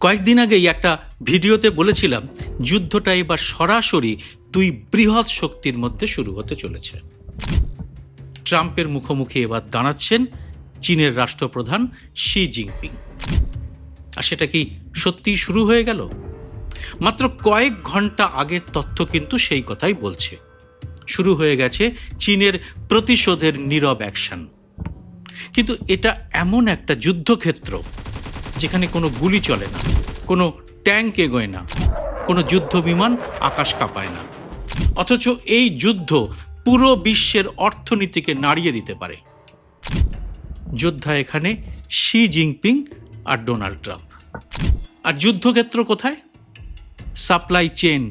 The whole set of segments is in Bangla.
কয়েকদিন আগেই একটা ভিডিওতে বলেছিলাম যুদ্ধটা এবার সরাসরি দুই বৃহৎ শক্তির মধ্যে শুরু হতে চলেছে। ট্রাম্পের মুখোমুখি এবার দাঁড়াচ্ছেন চীনের রাষ্ট্রপ্রধান শি জিনপিং। আর সেটা কি সত্যিই শুরু হয়ে গেল? মাত্র কয়েক ঘন্টা আগের তথ্য কিন্তু সেই কথাই বলছে। শুরু হয়ে গেছে চীনের প্রতিশোধের নীরব অ্যাকশন। কিন্তু এটা এমন একটা যুদ্ধক্ষেত্র যেখানে কোনো গুলি চলে না, কোনো ট্যাঙ্ক এগোয় না, কোনো যুদ্ধ বিমান আকাশ কাঁপায় না। অথচ এই যুদ্ধ পুরো বিশ্বের অর্থনীতিকে নাড়িয়ে দিতে পারে। যোদ্ধা এখানে শি জিনপিং আর ডোনাল্ড ট্রাম্প। আর যুদ্ধক্ষেত্র কোথায়? সাপ্লাই চেন,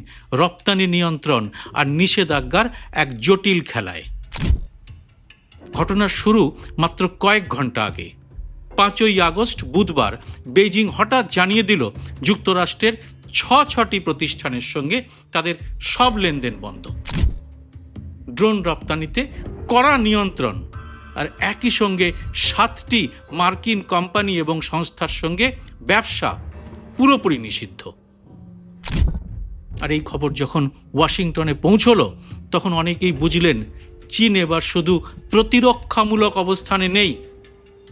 রপ্তানি নিয়ন্ত্রণ আর নিষেধাজ্ঞার এক জটিল খেলায়। ঘটনার শুরু মাত্র কয়েক ঘন্টা আগে। 5ই আগস্ট বুধবার বেইজিং হঠাৎ জানিয়ে দিল যুক্তরাষ্ট্রের ছটি প্রতিষ্ঠানের সঙ্গে তাদের সব লেনদেন বন্ধ। ড্রোন রপ্তানিতে কড়া নিয়ন্ত্রণ, আর একই সঙ্গে 7টি মার্কিন কোম্পানি এবং সংস্থার সঙ্গে ব্যবসা পুরোপুরি নিষিদ্ধ। আর এই খবর যখন ওয়াশিংটনে পৌঁছলো তখন অনেকেই বুঝলেন চীন এবার শুধু প্রতিরক্ষামূলক অবস্থানে নেই,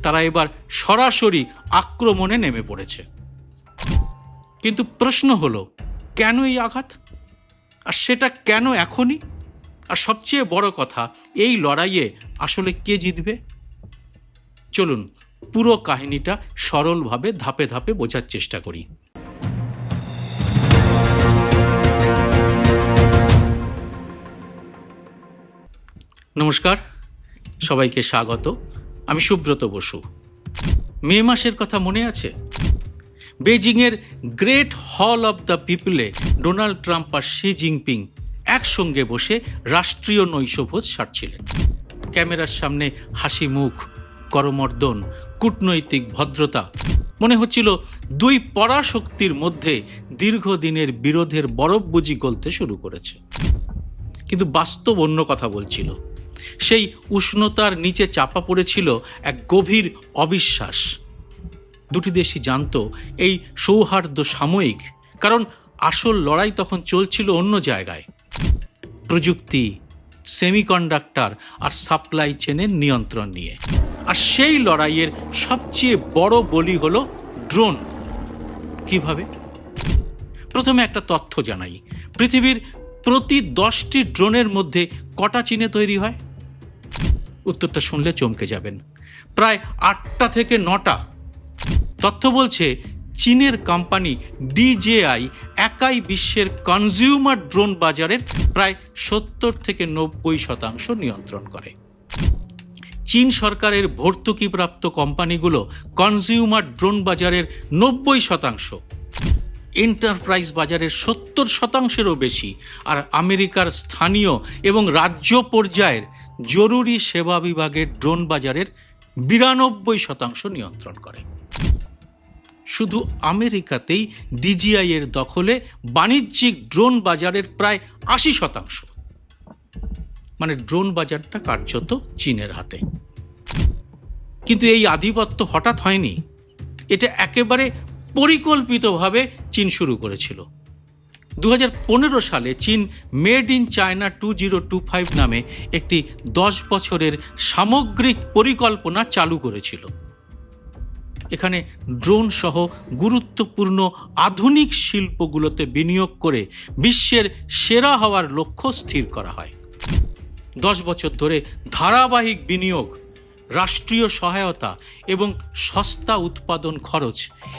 তারা এবার সরাসরি আক্রমণে নেমে পড়েছে। কিন্তু প্রশ্ন হলো, কেন এই আঘাত? আর সেটা কেন এখনই? আর সবচেয়ে বড় কথা, এই লড়াইয়ে আসলে কে জিতবে? চলুন পুরো কাহিনীটা সরলভাবে ধাপে ধাপে বোঝার চেষ্টা করি। নমস্কার, সবাইকে স্বাগত। আমি সুব্রত বসু। মে মাসের কথা মনে আছে? বেইজিংয়ের গ্রেট হল অব দ্য পিপলে ডোনাল্ড ট্রাম্প আর শি জিনপিং একসঙ্গে বসে রাষ্ট্রীয় নৈশভোজ সারছিলেন। ক্যামেরার সামনে হাসি মুখ, করমর্দন, কূটনৈতিক ভদ্রতা। মনে হচ্ছিল দুই পরাশক্তির মধ্যে দীর্ঘদিনের বিরোধের বরফ বুঝি গলতে শুরু করেছে। কিন্তু বাস্তব অন্য কথা বলছিল। সেই উষ্ণতার নিচে চাপা পড়েছিল এক গভীর অবিশ্বাস। দুটি দেশই জানত এই সৌহার্দ্য সাময়িক, কারণ আসল লড়াই তখন চলছিল অন্য জায়গায়। প্রযুক্তি, সেমিকন্ডাক্টর আর সাপ্লাই চেনের নিয়ন্ত্রণ নিয়ে। আর সেই লড়াইয়ের সবচেয়ে বড় বলি হলো ড্রোন। কিভাবে? প্রথমে একটা তথ্য জানাই। পৃথিবীর প্রতি 10টি ড্রোনের মধ্যে কটা চীনে তৈরি হয়? উত্তরটা শুনলে চমকে যাবেন। প্রায় 8টা থেকে 9টা। তথ্য বলছে চীনের কোম্পানি DJI একাই বিশ্বের কনজিউমার ড্রোন বাজারের প্রায় 70 থেকে 90% নিয়ন্ত্রণ করে। চীন সরকারের ভর্তুকিপ্রাপ্ত কোম্পানিগুলো কনজিউমার ড্রোন বাজারের 90%, এন্টারপ্রাইজ বাজারের 70%-এরও বেশি, আর আমেরিকার স্থানীয় এবং রাজ্য পর্যায়ের জরুরি সেবা বিভাগের ড্রোন বাজারের 92% নিয়ন্ত্রণ করে। শুধু আমেরিকাতেই DJI এর দখলে বাণিজ্যিক ড্রোন বাজারের প্রায় 80%। মানে ড্রোন বাজারটা কার্যত চীনের হাতে। কিন্তু এই আধিপত্য হঠাৎ হয়নি। এটা একেবারে পরিকল্পিতভাবে চীন শুরু করেছিল। 2015 সালে চীন মেড ইন চায়না 2025 নামে একটি 10 বছরের সামগ্রিক পরিকল্পনা চালু করেছিল। এখানে ড্রোন সহ গুরুত্বপূর্ণ আধুনিক শিল্পগুলোতে বিনিয়োগ করে বিশ্বের সেরা হওয়ার লক্ষ্য স্থির করা হয়। 10 বছর ধরে ধারাবাহিক বিনিয়োগ, রাষ্ট্রীয় সহায়তা এবং সস্তা উৎপাদন খরচ,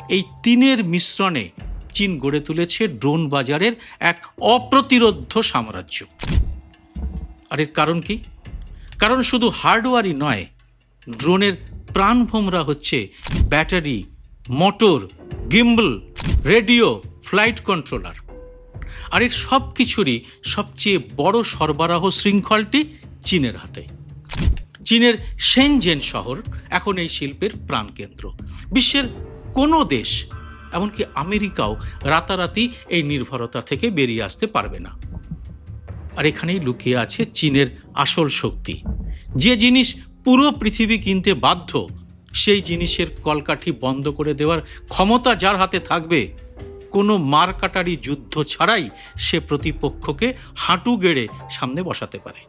এই তিনের মিশ্রণে চীন গড়ে তুলেছে ড্রোন বাজারের এক অপ্রতিরোধ্য সাম্রাজ্য। আর এর কারণ কি? কারণ শুধু হার্ডওয়্যারই নয়, ড্রোনের প্রাণভোমরা হচ্ছে battery, motor, gimbal, radio, flight controller. আর এর সব কিছুরই সবচেয়ে বড় সরবরাহ শৃঙ্খলটি চীনের হাতে। চীনের শেনজেন শহর এখন এই শিল্পের প্রাণকেন্দ্র। বিশ্বের কোনো দেশ, এমনকি আমেরিকাও রাতারাতি এই নির্ভরতা থেকে বেরিয়ে আসতে পারবে না। আর এখানেই লুকিয়ে আছে চীনের আসল শক্তি। যে জিনিস পুরো পৃথিবী কিনতে বাধ্য, সেই জিনিসের কলকাঠি বন্ধ করে দেওয়ার ক্ষমতা যার হাতে থাকবে, কোনো মারকাটারি যুদ্ধ ছাড়াই সে প্রতিপক্ষকে হাঁটু গেড়ে সামনে বসাতে পারে।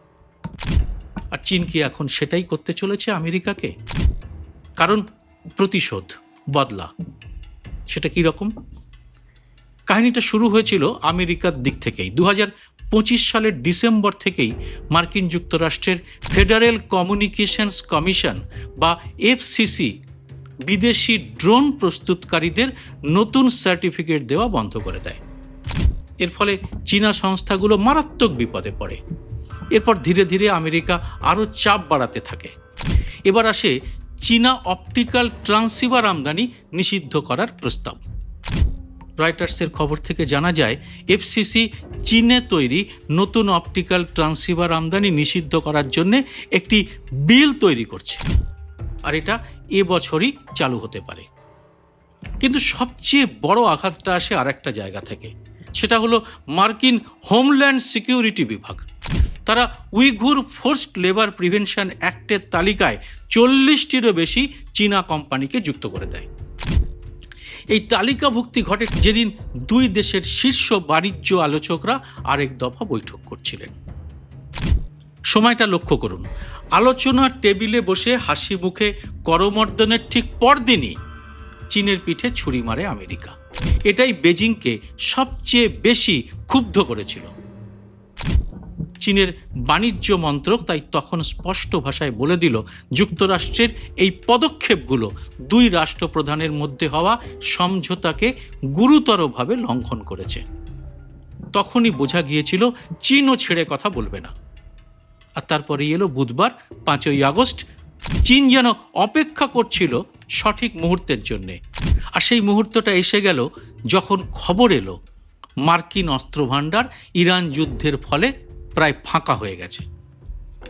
আর চীন কি এখন সেটাই করতে চলেছে আমেরিকাকে? কারণ প্রতিশোধ, বদলা, সেটা কি রকম? কাহিনীটা শুরু হয়েছিল আমেরিকার দিক থেকেই। 2025 সালের ডিসেম্বর থেকেই মার্কিন যুক্তরাষ্ট্রের ফেডারেল কমিউনিকেশনস কমিশন বা এফসিসি বিদেশি ড্রোন প্রস্তুতকারীদের নতুন সার্টিফিকেট দেওয়া বন্ধ করে দেয়। এর ফলে চীনা সংস্থাগুলো মারাত্মক বিপদে পড়ে। এরপর ধীরে ধীরে আমেরিকা আরও চাপ বাড়াতে থাকে। এবার আসে চীনা অপটিক্যাল ট্রান্সসিভার আমদানি নিষিদ্ধ করার প্রস্তাব। রয়টার্সের খবর থেকে জানা যায়, এফসিসি চীনে তৈরি নতুন অপটিক্যাল ট্রান্সসিভার আমদানি নিষিদ্ধ করার জন্য একটি বিল তৈরি করছে, আর এটা এবছরই চালু হতে পারে। কিন্তু সবচেয়ে বড় আঘাতটা আসে আর একটা জায়গা থেকে। সেটা হলো মার্কিন হোমল্যান্ড সিকিউরিটি বিভাগ। তারা উইঘুর ফোর্সড লেবার প্রিভেনশন অ্যাক্টের তালিকায় 40টিরও বেশি চীনা কোম্পানিকে যুক্ত করে দেয়। এই তালিকাভুক্তি ঘটে যেদিন দুই দেশের শীর্ষ বাণিজ্য আলোচকরা আরেক দফা বৈঠক করছিলেন। সময়টা লক্ষ্য করুন। আলোচনার টেবিলে বসে হাসি মুখে করমর্দনের ঠিক পরদিনই চীনের পিঠে ছুরি মারে আমেরিকা। এটাই বেজিংকে সবচেয়ে বেশি ক্ষুব্ধ করেছিল। চীনের বাণিজ্য মন্ত্রক তাই তখন স্পষ্ট ভাষায় বলে দিল, যুক্তরাষ্ট্রের এই পদক্ষেপগুলো দুই রাষ্ট্রপ্রধানের মধ্যে হওয়া সমঝোতাকে গুরুতরভাবে লঙ্ঘন করেছে। তখনই বোঝা গিয়েছিল চীনও ছেড়ে কথা বলবে না। আর তারপরে এলো বুধবার 5ই আগস্ট। চীন যেন অপেক্ষা করছিল সঠিক মুহূর্তের জন্যে। আর সেই মুহূর্তটা এসে গেল যখন খবর এলো মার্কিন অস্ত্রভাণ্ডার ইরান যুদ্ধের ফলে প্রায় ফাঁকা হয়ে গেছে।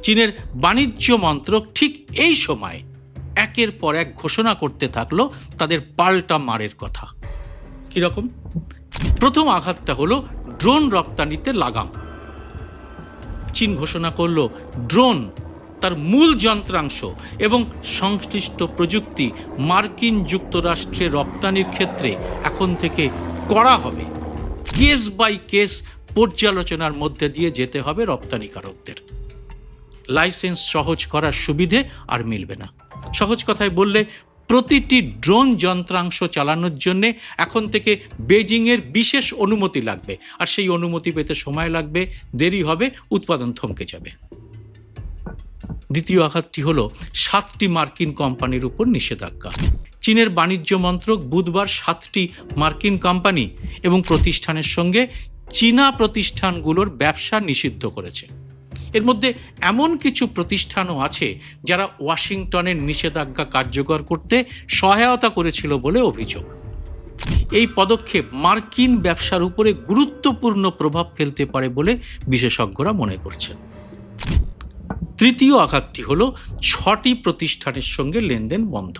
চীনের বাণিজ্য মন্ত্রক ঠিক এই সময় একের পর এক ঘোষণা করতে থাকলো তাদের পাল্টা মারের কথা। কিরকম? প্রথম আঘাতটা হলো ড্রোন রপ্তানিতে লাগাম। চীন ঘোষণা করলো ড্রোন, তার মূল যন্ত্রাংশ এবং সংশ্লিষ্ট প্রযুক্তি মার্কিন যুক্তরাষ্ট্রে রপ্তানির ক্ষেত্রে এখন থেকে করা হবে। কেস বাই কেস পর্যালোচনার মধ্যে দিয়ে যেতে হবে রপ্তানিকারকদের। লাইসেন্স সহজ করার সুবিধে আর মিলবে না। সহজ কথায় বললে, প্রতিটি ড্রোন যন্ত্রাংশ চালানোর জন্য এখন থেকে বেজিংয়ের বিশেষ অনুমতি লাগবে, আর সেই অনুমতি পেতে সময় লাগবে, দেরি হবে, উৎপাদন থমকে যাবে। দ্বিতীয় আঘাতটি হলো 7টি মার্কিন কোম্পানির উপর নিষেধাজ্ঞা। চীনের বাণিজ্য মন্ত্রক বুধবার 7টি মার্কিন কোম্পানি এবং প্রতিষ্ঠানের সঙ্গে চীনা প্রতিষ্ঠানগুলোর ব্যবসা নিষিদ্ধ করেছে। এর মধ্যে এমন কিছু প্রতিষ্ঠানও আছে যারা ওয়াশিংটনের নিষেধাজ্ঞা কার্যকর করতে সহায়তা করেছিল বলে অভিযোগ। এই পদক্ষেপ মার্কিন ব্যবসার উপরে গুরুত্বপূর্ণ প্রভাব ফেলতে পারে বলে বিশেষজ্ঞরা মনে করছেন। তৃতীয় আঘাতটি হলো 6টি প্রতিষ্ঠানের সঙ্গে লেনদেন বন্ধ।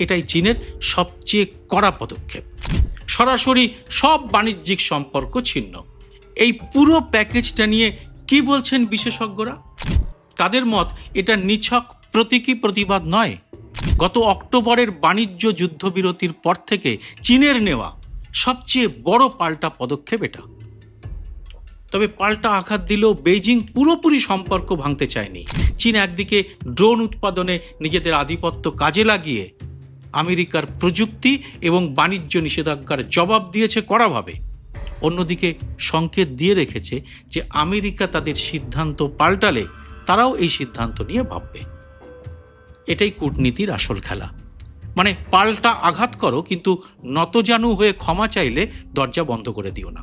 এটাই চীনের সবচেয়ে কড়া পদক্ষেপ। সরাসরি সব বাণিজ্যিক সম্পর্ক ছিন্ন। এই পুরো প্যাকেজটা নিয়ে কি বলছেন বিশেষজ্ঞরা? তাদের মত, এটা নিছক প্রতীকী প্রতিবাদ নয়, গত অক্টোবরের বাণিজ্য যুদ্ধবিরতির পর থেকে চীনের নেওয়া সবচেয়ে বড় পাল্টা পদক্ষেপ এটা। তবে পাল্টা আঘাত দিলেও বেইজিং পুরোপুরি সম্পর্ক ভাঙতে চায়নি। চীন একদিকে ড্রোন উৎপাদনে নিজেদের আধিপত্য কাজে লাগিয়ে আমেরিকার প্রযুক্তি এবং বাণিজ্য নিষেধাজ্ঞার জবাব দিয়েছে কড়াভাবে। অন্যদিকে সংকেত দিয়ে রেখেছে যে আমেরিকা তাদের সিদ্ধান্ত পাল্টালে তারাও এই সিদ্ধান্ত নিয়ে ভাববে। এটাই কূটনীতির আসল খেলা। মানে পাল্টা আঘাত করো, কিন্তু নতজানু হয়ে ক্ষমা চাইলে দরজা বন্ধ করে দিও না।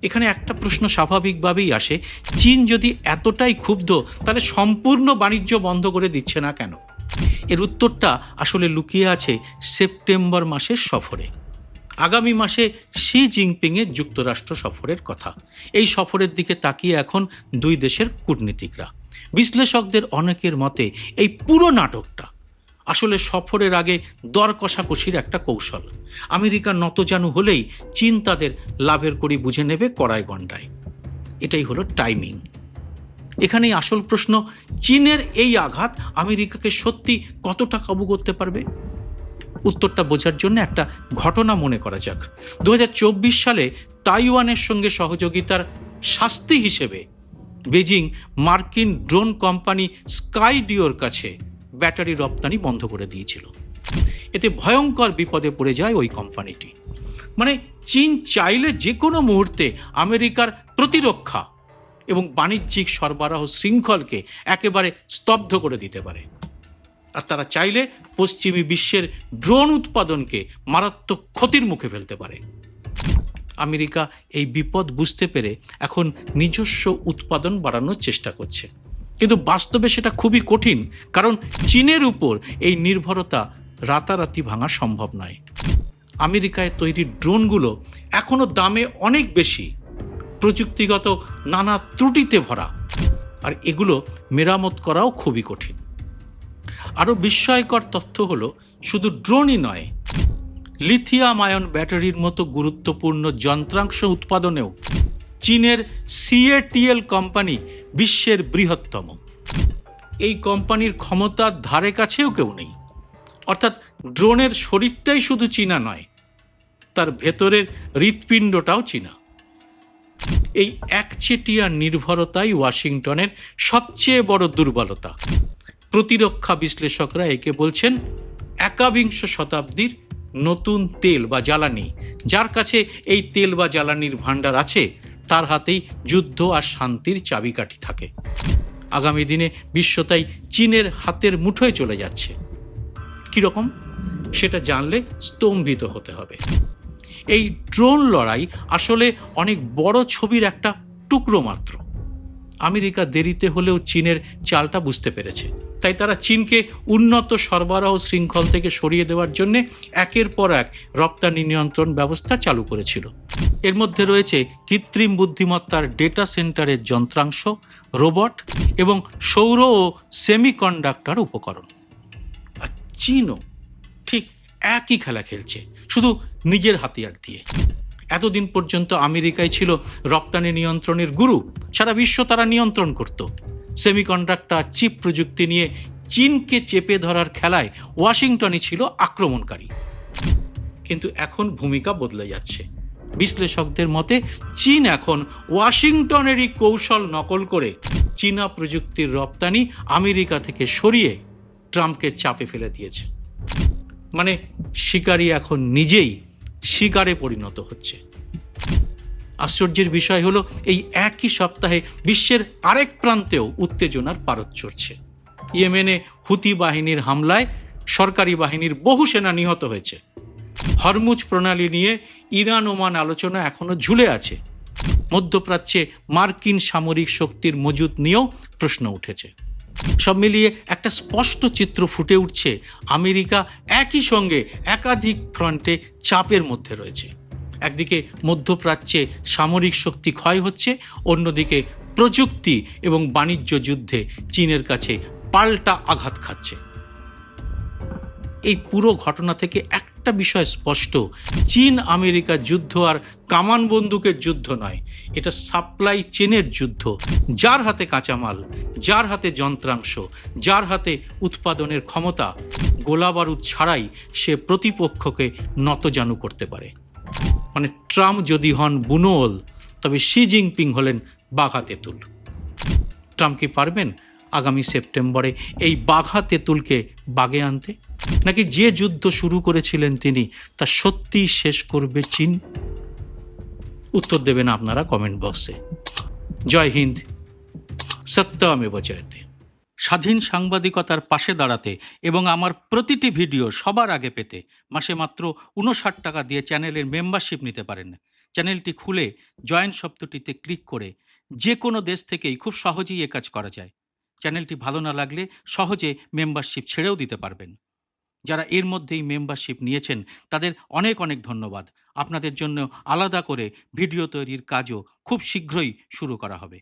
এখানে একটা প্রশ্ন স্বাভাবিকভাবেই আসে, চীন যদি এতটাই ক্ষুব্ধ তাহলে সম্পূর্ণ বাণিজ্য বন্ধ করে দিচ্ছে না কেন? এর উত্তরটা আসলে লুকিয়ে আছে সেপ্টেম্বর মাসের সফরে। আগামী মাসে শি জিনপিংয়ের যুক্তরাষ্ট্র সফরের কথা। এই সফরের দিকে তাকিয়ে এখন দুই দেশের কূটনীতিকরা। বিশ্লেষকদের অনেকের মতে এই পুরো নাটকটা আসলে সফরের আগে দর কষাকষির একটা কৌশল। আমেরিকা নতজানু হলেই চীন তাদের লাভের কড়ি বুঝে নেবে কড়ায় গণ্ডায়। এটাই হলো টাইমিং। এখানেই আসল প্রশ্ন, চীনের এই আঘাত আমেরিকাকে সত্যি কতটা কাবু করতে পারবে? উত্তরটা বোঝার জন্য একটা ঘটনা মনে করা যাক। 2024 সালে তাইওয়ানের সঙ্গে সহযোগিতার শাস্তি হিসেবে বেজিং মার্কিন ড্রোন কোম্পানি স্কাইডিওর কাছে ব্যাটারি রপ্তানি বন্ধ করে দিয়েছিল। এতে ভয়ঙ্কর বিপদে পড়ে যায় ওই কোম্পানিটি। মানে চীন চাইলে যে কোনো মুহূর্তে আমেরিকার প্রতিরক্ষা এবং বাণিজ্যিক সরবরাহ শৃঙ্খলকে একেবারে স্তব্ধ করে দিতে পারে। আর তারা চাইলে পশ্চিমী বিশ্বের ড্রোন উৎপাদনকে মারাত্মক ক্ষতির মুখে ফেলতে পারে। আমেরিকা এই বিপদ বুঝতে পেরে এখন নিজস্ব উৎপাদন বাড়ানোর চেষ্টা করছে, কিন্তু বাস্তবে সেটা খুবই কঠিন, কারণ চীনের উপর এই নির্ভরতা রাতারাতি ভাঙা সম্ভব নয়। আমেরিকায় তৈরি ড্রোনগুলো এখনও দামে অনেক বেশি, প্রযুক্তিগত নানা ত্রুটিতে ভরা, আর এগুলো মেরামত করাও খুবই কঠিন। আরও বিস্ময়কর তথ্য হলো, শুধু ড্রোনই নয়, লিথিয়াম আয়ন ব্যাটারির মতো গুরুত্বপূর্ণ যন্ত্রাংশ উৎপাদনেও চীনের সিএটিএল কোম্পানি বিশ্বের বৃহত্তম। এই কোম্পানির ক্ষমতার ধারে কাছেও কেউ নেই। অর্থাৎ ড্রোনের শরীরটাই শুধু চীনা নয়, তার ভেতরের হৃৎপিণ্ডটাও চীনা। এই একচেটিয়া নির্ভরতাই ওয়াশিংটনের সবচেয়ে বড় দুর্বলতা। প্রতিরক্ষা বিশ্লেষকরা একে বলছেন একাবিংশ শতাব্দীর নতুন তেল বা জ্বালানি। যার কাছে এই তেল বা জ্বালানির ভাণ্ডার আছে, তার হাতেই যুদ্ধ আর শান্তির চাবিকাঠি থাকে। আগামী দিনে বিশ্ব তাই চীনের হাতের মুঠোয় চলে যাচ্ছে। কীরকম সেটা জানলে স্তম্ভিত হতে হবে। এই ড্রোন লড়াই আসলে অনেক বড় ছবির একটা টুকরো মাত্র। আমেরিকা দেরিতে হলেও চীনের চালটা বুঝতে পেরেছে, তাই তারা চীনকে উন্নত সরবরাহ শৃঙ্খল থেকে সরিয়ে দেওয়ার জন্য একের পর এক রপ্তানি নিয়ন্ত্রণ ব্যবস্থা চালু করেছিল। এর মধ্যে রয়েছে কৃত্রিম বুদ্ধিমত্তার ডেটা সেন্টারের যন্ত্রাংশ, রোবট এবং সৌর ও সেমিকন্ডাক্টর উপকরণ। আর চীনও ঠিক একই খেলা খেলছে, শুধু নিজের হাতিয়ার দিয়ে। এতদিন পর্যন্ত আমেরিকায় ছিল রপ্তানি নিয়ন্ত্রণের গুরু, সারা বিশ্ব তারা নিয়ন্ত্রণ করত। সেমিকন্ডাক্টর চিপ প্রযুক্তি নিয়ে চীনকে চেপে ধরার খেলায় ওয়াশিংটনই ছিল আক্রমণকারী। কিন্তু এখন ভূমিকা বদলে যাচ্ছে। বিশ্লেষকদের মতে চীন এখন ওয়াশিংটনেরই কৌশল নকল করে চীনা প্রযুক্তির রপ্তানি আমেরিকা থেকে সরিয়ে ট্রাম্পকে চাপে ফেলে দিয়েছে। মানে শিকারী এখন নিজেই শিকারে পরিণত হচ্ছে। আশ্চর্যের বিষয় হলো, এই একই সপ্তাহে বিশ্বের আরেক প্রান্তেও উত্তেজনার পারদ চড়ছে। ইয়েমেনে হুতি বাহিনীর হামলায় সরকারি বাহিনীর বহু সেনা নিহত হয়েছে। হরমুজ প্রণালী নিয়ে ইরান ওমান আলোচনা এখনও ঝুলে আছে। মধ্যপ্রাচ্যে মার্কিন সামরিক শক্তির মজুদ নিয়েও প্রশ্ন উঠেছে। সব মিলিয়ে একটা স্পষ্ট চিত্র ফুটে উঠছে, আমেরিকা একই সঙ্গে একাধিক ফ্রন্টে চাপের মধ্যে রয়েছে। একদিকে মধ্যপ্রাচ্যে সামরিক শক্তি ক্ষয় হচ্ছে, অন্যদিকে প্রযুক্তি এবং বাণিজ্য যুদ্ধে চীনের কাছে পাল্টা আঘাত খাচ্ছে। এই পুরো ঘটনা থেকে একটা বিষয় স্পষ্ট, চীন আমেরিকা যুদ্ধ আর কামান বন্দুকের যুদ্ধ নয়, এটা সাপ্লাই চেনের যুদ্ধ। যার হাতে কাঁচামাল, যার হাতে যন্ত্রাংশ, যার হাতে উৎপাদনের ক্ষমতা, গোলাবারুদ ছাড়াই সে প্রতিপক্ষকে নতজানু করতে পারে। মানে ট্রাম্প যদি হন বুনোল, তবে শি জিনপিং হলেন বাঘা তেঁতুল। ট্রাম্প কি পারবেন আগামী সেপ্টেম্বরে এই বাঘা তেঁতুলকে বাগে আনতে? নাকি যে যুদ্ধ শুরু করেছিলেন তিনি তা সত্যিই শেষ করবে চীন? উত্তর দেবেন আপনারা কমেন্ট বক্সে। জয় হিন্দ, সত্যমেব জয়তে। স্বাধীন সাংবাদিকতার পাশে দাঁড়াতে এবং আমার প্রতিটি ভিডিও সবার আগে পেতে মাসে মাত্র 59 টাকা দিয়ে চ্যানেলের মেম্বারশিপ নিতে পারেন। চ্যানেলটি খুলে জয়েন শব্দটিতে ক্লিক করে যে কোনো দেশ থেকেই খুব সহজেই এ কাজ করা যায়। চ্যানেলটি ভালো না লাগলে সহজে মেম্বারশিপ ছেড়েও দিতে পারবেন। যারা এর মধ্যেই মেম্বারশিপ নিয়েছেন তাদের অনেক অনেক ধন্যবাদ। আপনাদের জন্য আলাদা করে ভিডিও তৈরির কাজও খুব শীঘ্রই শুরু করা হবে।